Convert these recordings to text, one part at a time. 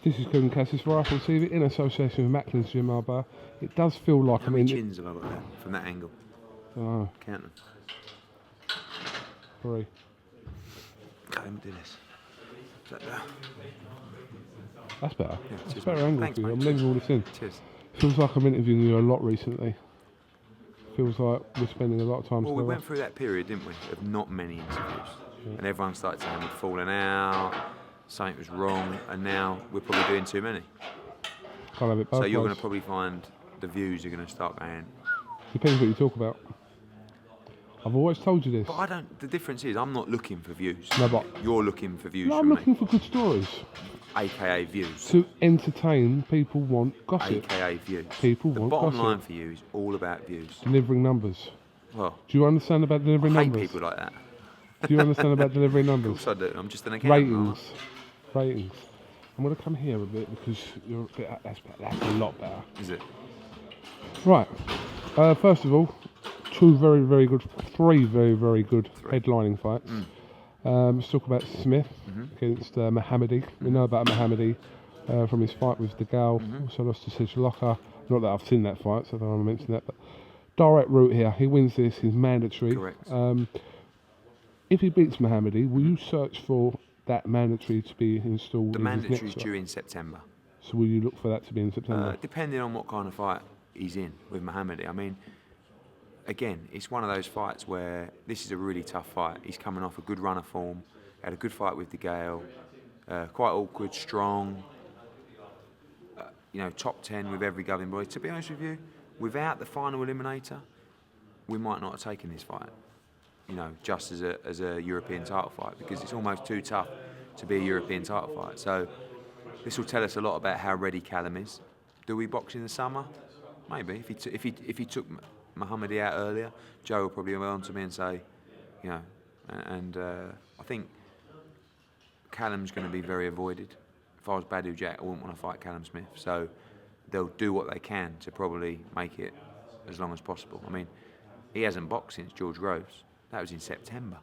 This is KUGAN CASSIUS for Apple TV in association with Macklin's Gym Bar. It does feel like How many chins have I got there from that angle? Oh, Count them. 3. Okay, let me do this. Is that better? That's better. Yeah, That's cheers, a better mate. angle Thanks, for you. mate. I'm leaving all this in. Cheers. Feels like I'm interviewing you a lot recently. Feels like we're spending a lot of time Well, together. we went through that period, didn't we, of not many interviews. Yeah. And everyone started saying we'd fallen out, something was wrong, and now we're probably doing too many. Can't have it both So you're ways. going to probably find the views are going to start going. Depends what you talk about. I've always told you this. But I don't. The difference is I'm not looking for views. No, but you're looking for views. No, from I'm looking for good stories. AKA views. To entertain, people want gossip. AKA views. People the want bottom gossip. line for you is all about views. Delivering numbers. Well, do you understand about delivering I hate numbers? people like that. Do you understand about delivering numbers? Of course I do. I'm just an accountant. Ratings. I'm going to come here a bit because you're a bit. That's a lot better. Is it? Right. First of all, three very good headlining fights. Let's talk about Smith against Mohoumadi. We know about Mohoumadi from his fight with the Gal. Also lost to Sedge-Locker. Not that I've seen that fight, so I don't want to mention that. But direct route here. He wins this. He's mandatory. Correct. If he beats Mohoumadi, will you search for that mandatory to be installed? The mandatory is due in September. So will you look for that to be in September? Depending on what kind of fight he's in with Mohoumadi. I mean, again, it's one of those fights where this is a really tough fight. He's coming off a good run of form, had a good fight with the Gale, quite awkward, strong, top 10 with every governing body. To be honest with you, without the final eliminator, we might not have taken this fight, just as a European title fight, because it's almost too tough to be a European title fight. So this will tell us a lot about how ready Callum is. Do we box in the summer? Maybe. If he took Mohoumadi out earlier, Joe will probably go on to me and say, I think Callum's going to be very avoided. If I was Badu Jack, I wouldn't want to fight Callum Smith. So they'll do what they can to probably make it as long as possible. I mean, he hasn't boxed since George Groves. That was in September.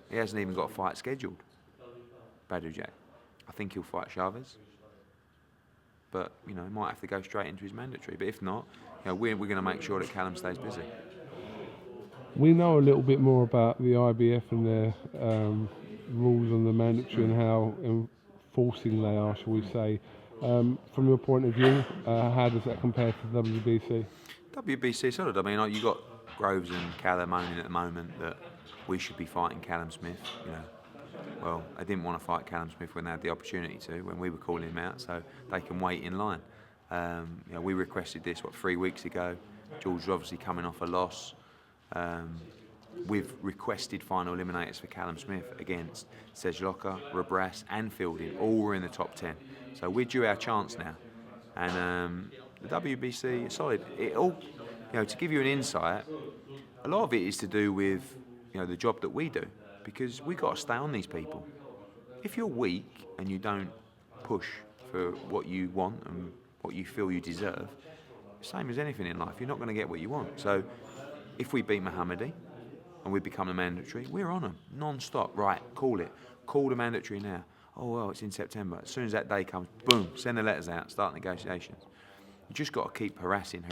He hasn't even got a fight scheduled, Badu Jack. I think he'll fight Chavez. But, he might have to go straight into his mandatory. But if not, we're going to make sure that Callum stays busy. We know a little bit more about the IBF and their rules on the mandatory and how enforcing they are, shall we say. From your point of view, how does that compare to the WBC? WBC solid. I mean, you've got Groves and Callum owning at the moment that we should be fighting Callum Smith. Well, they didn't want to fight Callum Smith when they had the opportunity to, when we were calling him out, so they can wait in line. We requested this, 3 weeks ago. George was obviously coming off a loss. We've requested final eliminators for Callum Smith against Sedge-Locker, Rebrasse and Fielding. All were in the top 10. So we're due our chance now. And the WBC is solid. It all, to give you an insight, a lot of it is to do with, the job that we do. Because we've got to stay on these people. If you're weak and you don't push for what you want and what you feel you deserve, same as anything in life, you're not going to get what you want. So if we beat Mohoumadi and we become a mandatory, we're on them non-stop. Right, call it. Call the mandatory now. Oh, well, it's in September. As soon as that day comes, boom, send the letters out, start negotiations. You just got to keep harassing.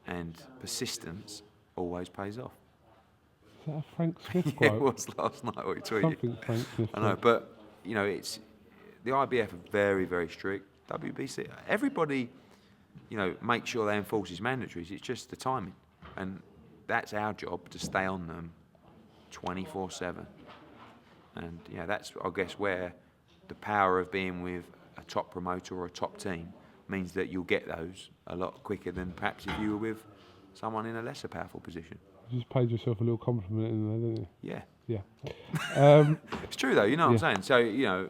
And persistence always pays off. Is that a Frank Smith quote? Yeah, it was last night what he tweeted. Something Frank Smith. I know, but it's the IBF are very, very strict. WBC, everybody, make sure they enforce his mandatories. It's just the timing, and that's our job to stay on them 24/7. And that's I guess where the power of being with a top promoter or a top team means that you'll get those a lot quicker than perhaps if you were with someone in a lesser powerful position. You just paid yourself a little compliment in there, didn't you? Yeah. Yeah. It's true though, what I'm saying. So,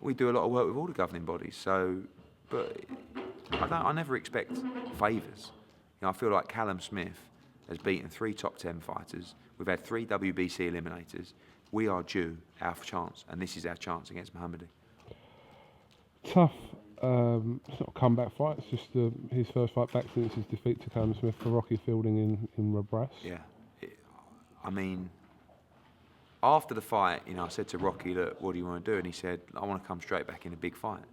we do a lot of work with all the governing bodies. So, but I never expect favours. I feel like Callum Smith has beaten 3 top 10 fighters. We've had 3 WBC eliminators. We are due our chance, and this is our chance against Mohoumadi. Tough. It's not a comeback fight. It's just his first fight back since his defeat to Callum Smith for Rocky Fielding in Rebrasse. Yeah, I mean, after the fight, I said to Rocky, look, what do you want to do? And he said, I want to come straight back in a big fight.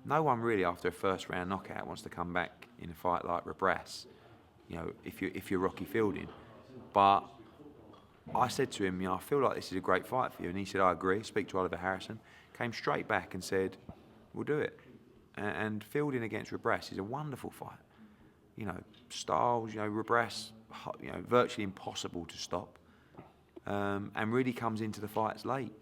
No one really, after a first round knockout, wants to come back in a fight like Rebrasse, if you're Rocky Fielding. But I said to him, I feel like this is a great fight for you. And he said, I agree. Speak to Oliver Harrison. Came straight back and said, we'll do it. And Fielding against Rebrasse is a wonderful fight. Styles, Rebrasse, virtually impossible to stop. And really comes into the fights late.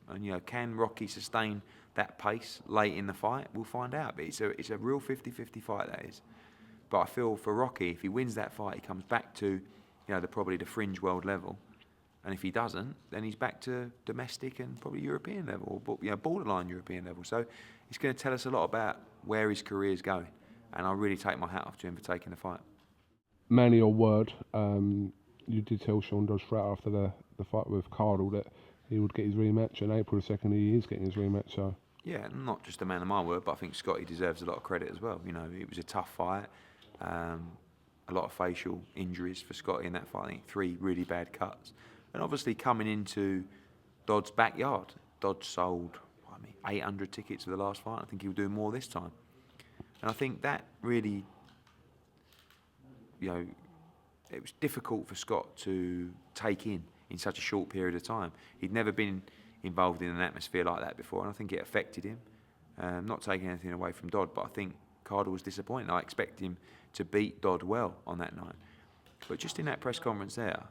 And, can Rocky sustain that pace late in the fight? We'll find out. But it's a real 50-50 fight, that is. But I feel for Rocky, if he wins that fight, he comes back to, probably the fringe world level. And if he doesn't, then he's back to domestic and probably European level, or borderline European level. So it's going to tell us a lot about where his career is going. And I really take my hat off to him for taking the fight. Manny, your word, you did tell Sean Dodge-Fratter after the fight with Cardell that he would get his rematch, and April the 2nd he is getting his rematch. So yeah, not just a man of my word, but I think Scotty deserves a lot of credit as well. It was a tough fight, a lot of facial injuries for Scotty in that fight. I think 3 really bad cuts. And obviously coming into Dodd's backyard, Dodd sold 800 tickets for the last fight. I think he'll do more this time. And I think that really, it was difficult for Scott to take in such a short period of time. He'd never been involved in an atmosphere like that before, and I think it affected him. Not taking anything away from Dodd, but I think Cardell was disappointed. I expected him to beat Dodd well on that night. But just in that press conference there,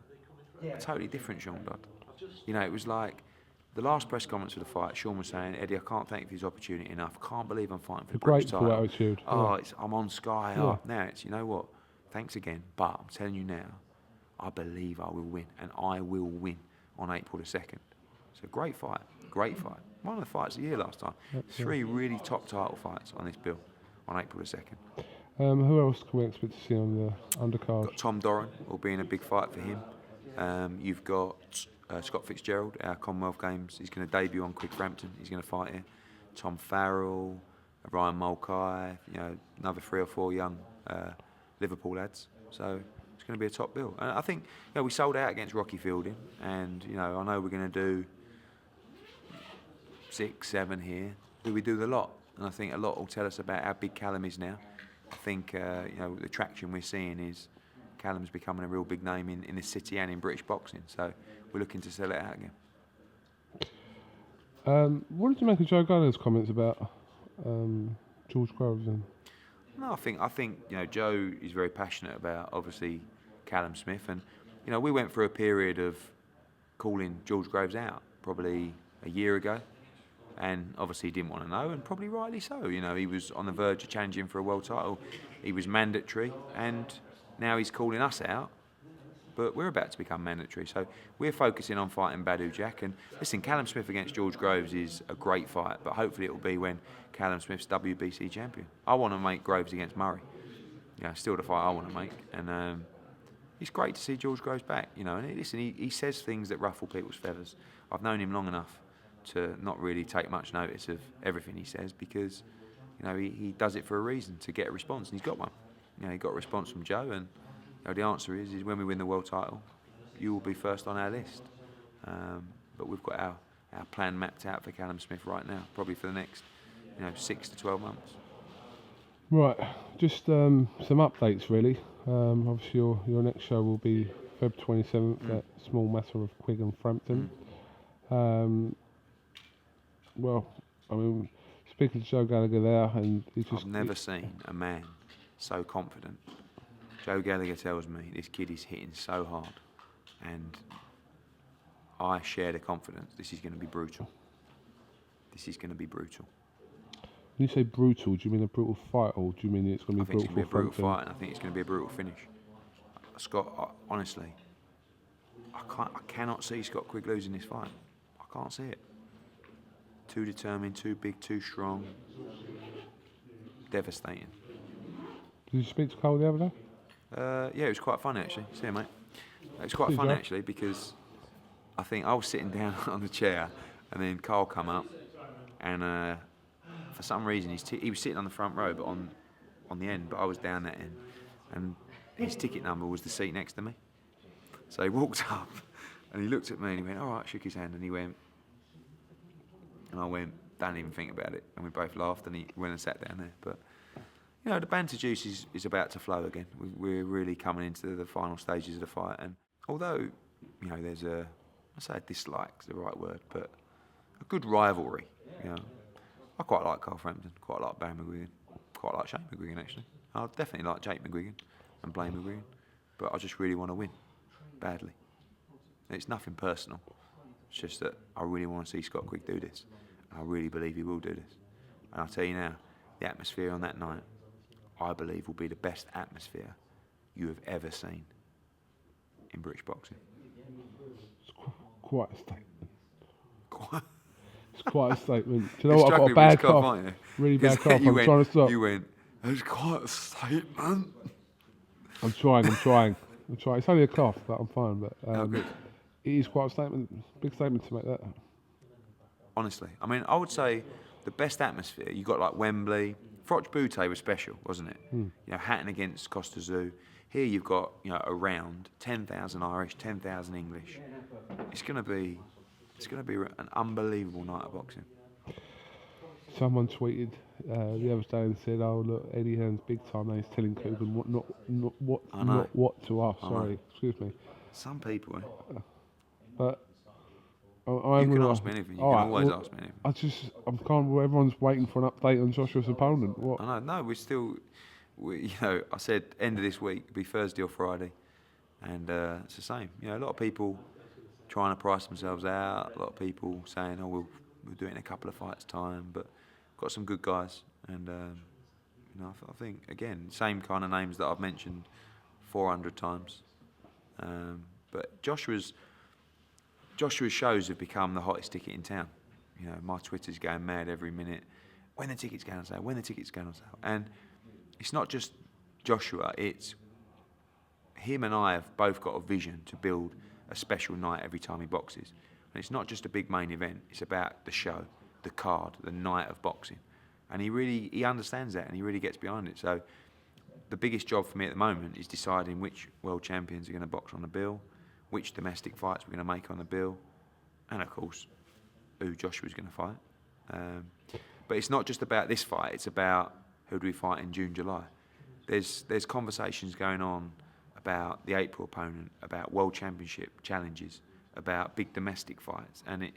totally different Sean Dodd. It was like the last press conference for the fight, Sean was saying, Eddie, I can't thank you for this opportunity enough. I can't believe I'm fighting for the British title. Attitude. Oh, I'm on Sky. Yeah. Oh, now it's, what, thanks again. But I'm telling you now, I believe I will win, and I will win on April the 2nd. It's a great fight. One of the fights of the year last time. 3 really top title fights on this bill on April the 2nd. Who else can we expect to see on the undercard? Got Tom Doran will be in a big fight for him. You've got Scott Fitzgerald, our Commonwealth Games. He's going to debut on Quig Frampton. He's going to fight here. Tom Farrell, Ryan Mulcahy, another 3 or 4 young Liverpool lads. So it's going to be a top bill. And I think we sold out against Rocky Fielding, and I know we're going to do 6, 7 here. Do we do the lot? And I think a lot will tell us about how big Callum is now. I think the traction we're seeing is Callum's becoming a real big name in the city and in British boxing. So we're looking to sell it out again. What did you make of Joe Gallagher's comments about George Groves? No, I think Joe is very passionate about obviously Callum Smith, and we went through a period of calling George Groves out probably a year ago, and obviously he didn't want to know, and probably rightly so. He was on the verge of challenging for a world title. He was mandatory, and now he's calling us out. But we're about to become mandatory, so we're focusing on fighting Badu Jack. And listen, Callum Smith against George Groves is a great fight, but hopefully it will be when Callum Smith's WBC champion. I want to make Groves against Murray. Still the fight I want to make. And it's great to see George Groves back. And listen, he says things that ruffle people's feathers. I've known him long enough to not really take much notice of everything he says, because he does it for a reason, to get a response, and he's got one. He got a response from Joe, and the answer is when we win the world title, you will be first on our list. But we've got our plan mapped out for Callum Smith right now, probably for the next 6 to 12 months. Right, just some updates really. Obviously your next show will be February 27th at Small Matter of Quig and Frampton. Speaking to Joe Gallagher there, and I've never seen a man so confident. Joe Gallagher tells me this kid is hitting so hard, and I share the confidence. This is going to be brutal. When you say brutal, do you mean a brutal fight, or do you mean it's going to be brutal? I think it's going to be a brutal fight, and I think it's going to be a brutal finish. Scott, honestly, I cannot see Scott Quigg losing this fight. I can't see it. Too determined, too big, too strong. Devastating. Did you speak to Cole the other day? Yeah, it was quite fun actually. See you, mate. It was quite fun actually, because I think I was sitting down on the chair, and then Carl come up, and for some reason he was sitting on the front row, but on the end, but I was down that end, and his ticket number was the seat next to me. So he walked up, And he looked at me and he went, all right, shook his hand and he went, and I went, don't even think about it. And we both laughed and he went and sat down there. But, you know, the banter juice is about to flow again. We're really coming into the final stages of the fight. And although, you know, there's I say dislike's the right word, but a good rivalry, you know. I quite like Carl Frampton, quite like Barry McGuigan, quite like Shane McGuigan actually. I definitely like Jake McGuigan and Blaine McGuigan, but I just really want to win, badly. It's nothing personal, it's just that I really want to see Scott Quigg do this. I really believe he will do this. And I'll tell you now, the atmosphere on that night, I believe will be the best atmosphere you have ever seen in British boxing. It's quite a statement. Quite. It's quite a statement. Do you know what? I've got a bad cough. Really bad cough. I'm trying to stop. You went, it's quite a statement. I'm trying. It's only a cough, but I'm fine. But Good. it is quite a statement. Big statement to make that. Honestly. I mean, I would say the best atmosphere, you got like Wembley. Froch Boutte was special, wasn't it? You know, Hatton against Costa Zoo. Here you've got, you know, around 10,000 Irish, 10,000 English. It's going to be an unbelievable night of boxing. Someone tweeted the other day and said, "Oh look, Eddie Hearn's big time. Now he's telling KUGAN not what to ask." Sorry, excuse me. Some people. But You can ask me anything. You can always ask me anything. I'm kind of everyone's waiting for an update on Joshua's opponent. What? I know. No, you know, I said end of this week, it'll be Thursday or Friday, and it's the same. You know, a lot of people trying to price themselves out. A lot of people saying, "Oh, we'll do it in a couple of fights' time." But got some good guys, and you know, I think again, same kind of names that I've mentioned 400 times. But Joshua's shows have become the hottest ticket in town. You know, my Twitter's going mad every minute. When the tickets going on sale? When the tickets going on sale? And it's not just Joshua. It's him and I have both got a vision to build a special night every time he boxes. And it's not just a big main event. It's about the show, the card, the night of boxing. And he understands that and he really gets behind it. So the biggest job for me at the moment is deciding which world champions are going to box on the bill, which domestic fights we're going to make on the bill, and of course, who Joshua's going to fight. But it's not just about this fight, it's about who do we fight in June, July. There's conversations going on about the April opponent, about world championship challenges, about big domestic fights, and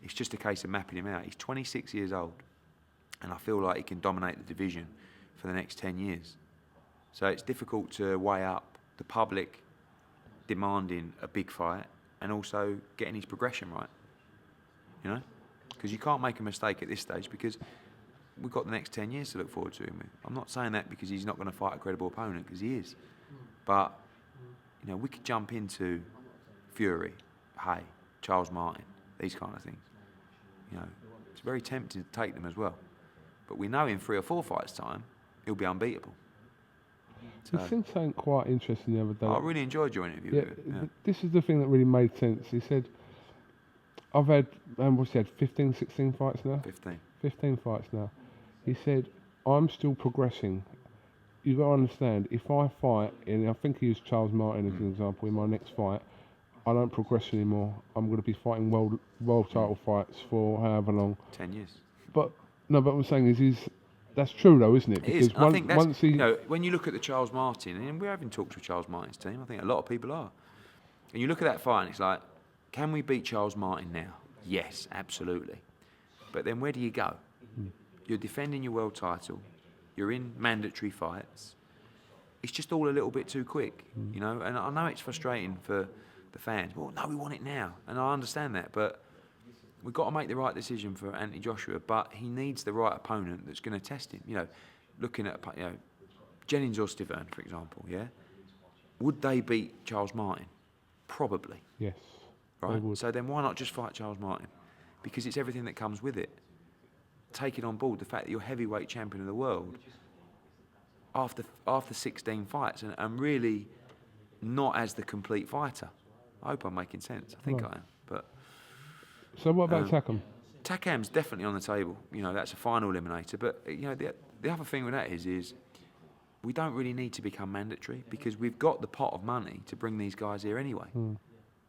it's just a case of mapping him out. He's 26 years old, and I feel like he can dominate the division for the next 10 years. So it's difficult to weigh up the public demanding a big fight and also getting his progression right, you know? Because you can't make a mistake at this stage because we've got the next 10 years to look forward to him with. I'm not saying that because he's not going to fight a credible opponent, because he is. But, you know, we could jump into Fury, Hay, Charles Martin, these kind of things. You know, it's very tempting to take them as well. But we know in 3 or 4 fights' time, he'll be unbeatable. He said something quite interesting the other day. I really enjoyed your interview. Yeah, this is the thing that really made sense. He said, I've had, what's he had, 15, 16 fights now? 15 fights now. He said, I'm still progressing. You've got to understand, if I fight, and I think he used Charles Martin as an example, in my next fight, I don't progress anymore. I'm going to be fighting world title fights for however long. 10 years. But what I'm saying is that's true though, isn't it? Because it is. I think that's, you know, when you look at the Charles Martin, and we're having talks with Charles Martin's team, I think a lot of people are. And you look at that fight and it's like, can we beat Charles Martin now? Yes, absolutely. But then where do you go? You're defending your world title. You're in mandatory fights. It's just all a little bit too quick, you know? And I know it's frustrating for the fans. Well, no, we want it now. And I understand that, but we've got to make the right decision for Anthony Joshua, but he needs the right opponent that's going to test him. You know, looking at, you know, Jennings or Stiverne, for example, yeah? Would they beat Charles Martin? Probably. Yes. Right? So then why not just fight Charles Martin? Because it's everything that comes with it. Taking on board the fact that you're heavyweight champion of the world after 16 fights and really not as the complete fighter. I hope I'm making sense. I think I am. But so what about Takam? Takam's definitely on the table. You know, that's a final eliminator. But you know, the other thing with that is we don't really need to become mandatory because we've got the pot of money to bring these guys here anyway.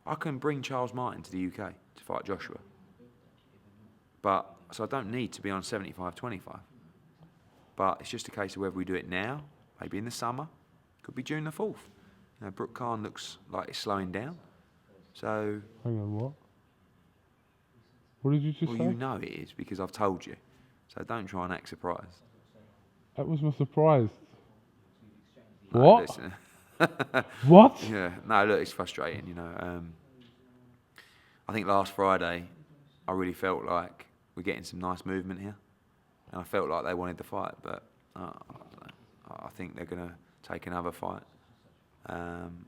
I can bring Charles Martin to the UK to fight Joshua. But, so I don't need to be on 75-25. But it's just a case of whether we do it now, maybe in the summer, could be June the 4th. You know, Brook-Khan looks like it's slowing down. So... Hang on, what? What did you just say? Well, you know it is, because I've told you. So don't try and act surprised. That was my surprise. No, What? Listen. What? Yeah, no, look, it's frustrating, you know. I think last Friday, I really felt like we're getting some nice movement here. And I felt like they wanted the fight, but I think they're going to take another fight. And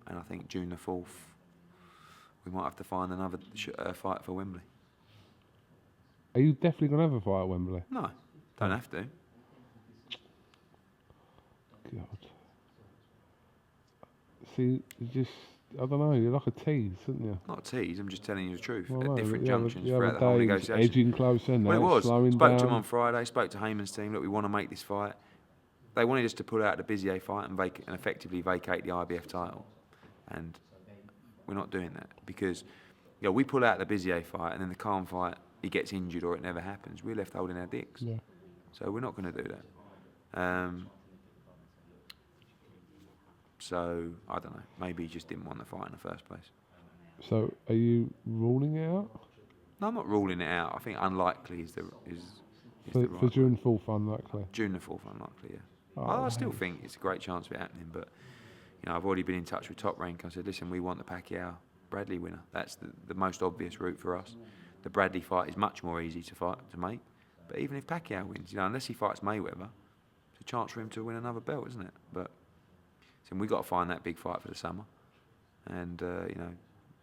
I think June the 4th, we might have to find another fight for Wembley. Are you definitely going to have a fight at Wembley? No, don't have to. God. See, I don't know, you're like a tease, aren't you? Not a tease, I'm just telling you the truth. Well, At no, different the other- junctions the throughout other the whole day it was negotiation. edging closer, now Well, it it's was. slowing Spoke down. to him on Friday, spoke to Heyman's team, look, we want to make this fight. They wanted us to pull out the Bizier fight and effectively vacate the IBF title. And we're not doing that because we pull out the Bizier fight and then the Khan fight, he gets injured or it never happens. We're left holding our dicks. Yeah. So we're not going to do that. So, I don't know, maybe he just didn't want the fight in the first place. So, are you ruling it out? No, I'm not ruling it out. I think unlikely is the For right June 4th, unlikely. June the 4th, unlikely, yeah. Oh, I still think it's a great chance of it happening, but I've already been in touch with Top Rank. I said, listen, we want the Pacquiao-Bradley winner. That's the most obvious route for us. The Bradley fight is much more easy to make. But even if Pacquiao wins, unless he fights Mayweather, it's a chance for him to win another belt, isn't it? But we've got to find that big fight for the summer, and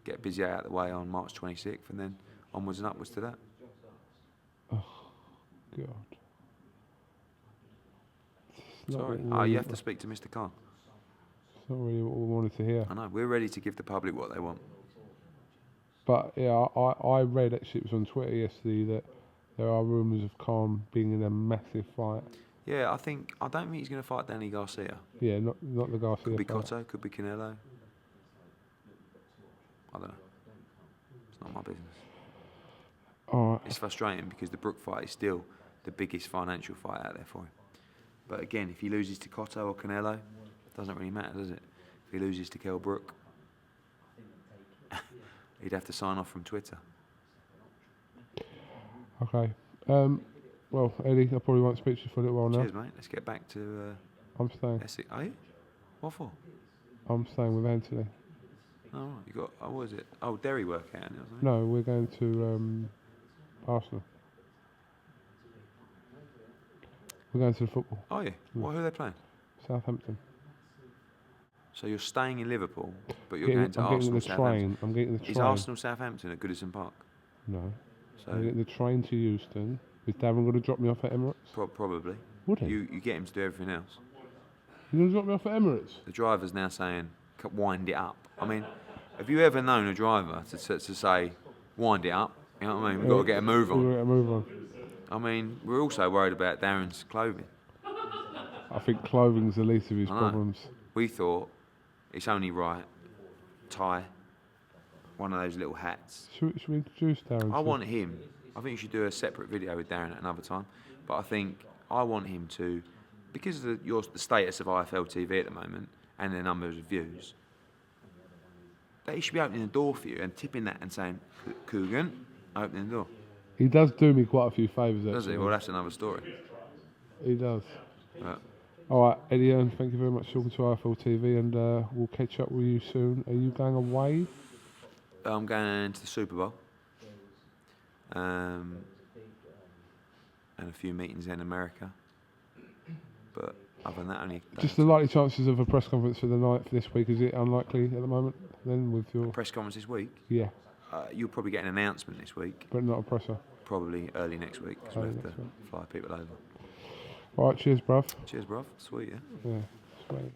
get Bizier out of the way on March 26th, and then onwards and upwards to that. Oh, God. Sorry. You have to speak to Mr. Khan. It's not really what we wanted to hear. I know. We're ready to give the public what they want. But yeah, I read actually, it was on Twitter yesterday, that there are rumours of Khan being in a massive fight. Yeah, I don't think he's going to fight Danny Garcia. Yeah, not the Garcia Could be fight. Cotto, could be Canelo. I don't know. It's not my business. Alright. It's frustrating because the Brook fight is still the biggest financial fight out there for him. But again, if he loses to Cotto or Canelo, it doesn't really matter, does it? If he loses to Kell Brook, he'd have to sign off from Twitter. Okay. Well, Eddie, I probably won't speak to you for a little while now. Cheers, mate. Let's get back to... I'm staying. Are you? What for? I'm staying with Anthony. Oh, right. You got... Oh, what is it? Oh, dairy workout or something? No, we're going to Arsenal. We're going to the football. Oh, yeah. Well, who are they playing? Southampton. So you're staying in Liverpool, but you're I'm going to Arsenal, getting the Southampton. train. I'm getting the train. Is Arsenal Southampton at Goodison Park? No. So I'm getting the train to Euston. Is Darren going to drop me off at Emirates? Probably. Would he? You get him to do everything else. You're going to drop me off at Emirates? The driver's now saying, wind it up. I mean, have you ever known a driver to say, wind it up? You know what I mean? We've got to get a move on. We've got to get a move on. I mean, we're also worried about Darren's clothing. I think clothing's the least of his problems. We thought it's only right, tie, one of those little hats. Should we introduce Darren? I want him. I think you should do a separate video with Darren at another time. But I think I want him to, because of the status of IFL TV at the moment and the numbers of views, that he should be opening the door for you and tipping that and saying, KUGAN, opening the door. He does do me quite a few favours, actually. Does he? Well, that's another story. He does. But All right, Eddie Hearn, thank you very much for talking to IFL TV, and we'll catch up with you soon. Are you going away? I'm going to the Super Bowl. And a few meetings in America. But other than that, only... Just the likely chances of a press conference for the night for this week, is it unlikely at the moment, then, with your... Press conference this week? Yeah. You'll probably get an announcement this week. But not a presser? Probably early next week, because we have to fly people over. All right, cheers, bruv. Cheers, bruv. Sweet, yeah? Yeah, sweet.